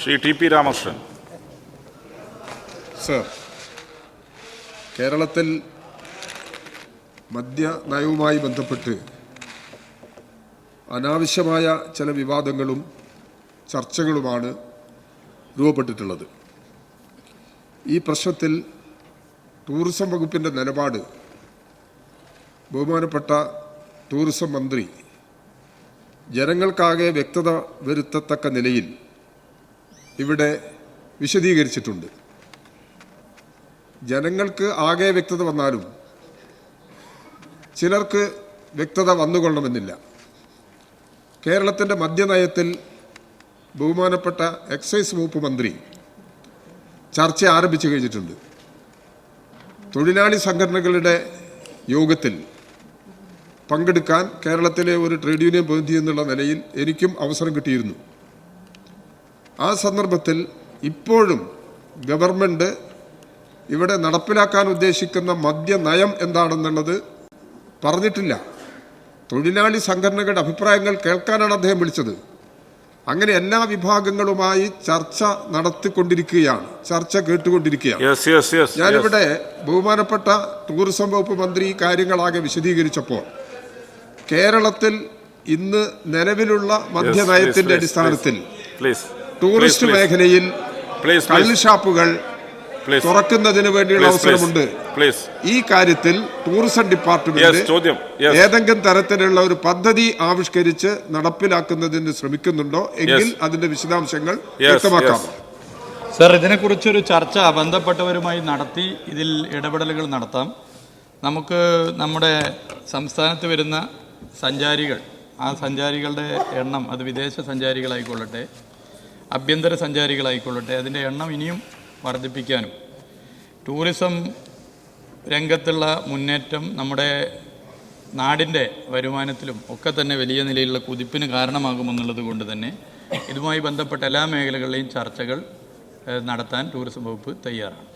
Shri TP. Ramakrishnan. Sir, കേരളത്തിൽ മദ്യ നയവുമായി ബന്ധപ്പെട്ട് അനാവശ്യമായ ചില വിവാദങ്ങളും ചർച്ചകളുമാണ് രൂപപ്പെട്ടിട്ടുള്ളത്. ഈ പ്രശ്നത്തിൽ ടൂറിസം വകുപ്പിൻ്റെ നിലപാട് ബഹുമാനപ്പെട്ട ടൂറിസം മന്ത്രി ജനങ്ങൾക്കാകെ വ്യക്തത വരുത്തത്തക്ക നിലയിൽ ഇവിടെ വിശദീകരിച്ചിട്ടുണ്ട്. ജനങ്ങൾക്ക് ആകെ വ്യക്തത വന്നാലും ചിലർക്ക് വ്യക്തത വന്നുകൊള്ളണമെന്നില്ല. കേരളത്തിൻ്റെ മദ്യനയത്തിൽ ബഹുമാനപ്പെട്ട എക്സൈസ് വകുപ്പ് മന്ത്രി ചർച്ച ആരംഭിച്ചു കഴിഞ്ഞിട്ടുണ്ട്. തൊഴിലാളി സംഘടനകളുടെ യോഗത്തിൽ പങ്കെടുക്കാൻ കേരളത്തിലെ ഒരു ട്രേഡ് യൂണിയൻ പ്രതിനിധി എന്നുള്ള നിലയിൽ എനിക്കും അവസരം കിട്ടിയിരുന്നു. ആ സന്ദർഭത്തിൽ ഇപ്പോഴും ഗവൺമെൻറ് ഇവിടെ നടപ്പിലാക്കാൻ ഉദ്ദേശിക്കുന്ന മദ്യനയം എന്താണെന്നുള്ളത് പറഞ്ഞിട്ടില്ല. തൊഴിലാളി സംഘടനകളുടെ അഭിപ്രായങ്ങൾ കേൾക്കാനാണ് അദ്ദേഹം വിളിച്ചത്. അങ്ങനെ എല്ലാ വിഭാഗങ്ങളുമായി ചർച്ച നടത്തിക്കൊണ്ടിരിക്കുകയാണ്, ചർച്ച കേട്ടുകൊണ്ടിരിക്കുകയാണ്. ഞാനിവിടെ ബഹുമാനപ്പെട്ട ടൂറിസം വകുപ്പ് മന്ത്രി ഈ കാര്യങ്ങളാകെ വിശദീകരിച്ചപ്പോൾ കേരളത്തിൽ ഇന്ന് നിലവിലുള്ള മദ്യനയത്തിന്റെ അടിസ്ഥാനത്തിൽ ടൂറിസ്റ്റ് മേഖലയിൽ കള്ളുഷാപ്പുകൾ തുറക്കുന്നതിന് വേണ്ടിയുള്ള അവസരമുണ്ട്. ഈ കാര്യത്തിൽ ടൂറിസം ഡിപ്പാർട്ട്മെന്റ് ഏതെങ്കിലും തരത്തിലുള്ള ഒരു പദ്ധതി ആവിഷ്കരിച്ച് നടപ്പിലാക്കുന്നതിന് ശ്രമിക്കുന്നുണ്ടോ എങ്കിൽ അതിന്റെ വിശദാംശങ്ങൾ വ്യക്തമാക്കാം. സർ, ഇതിനെക്കുറിച്ചൊരു ചർച്ച ബന്ധപ്പെട്ടവരുമായി നടത്തി ഇതിൽ ഇടപെടലുകൾ നടത്താം. നമുക്ക് നമ്മുടെ സംസ്ഥാനത്ത് വരുന്ന സഞ്ചാരികൾ, ആ സഞ്ചാരികളുടെ എണ്ണം, അത് വിദേശ സഞ്ചാരികളായിക്കൊള്ളട്ടെ ആഭ്യന്തര സഞ്ചാരികളായിക്കൊള്ളട്ടെ, അതിൻ്റെ എണ്ണം ഇനിയും വർദ്ധിപ്പിക്കാനും ടൂറിസം രംഗത്തുള്ള മുന്നേറ്റം നമ്മുടെ നാടിൻ്റെ വരുമാനത്തിലും ഒക്കെ തന്നെ വലിയ നിലയിലുള്ള കുതിപ്പിന് കാരണമാകുമെന്നുള്ളത് കൊണ്ട് തന്നെ ഇതുമായി ബന്ധപ്പെട്ട എല്ലാ മേഖലകളിലെയും ചർച്ചകൾ നടത്താൻ ടൂറിസം വകുപ്പ് തയ്യാറാണ്.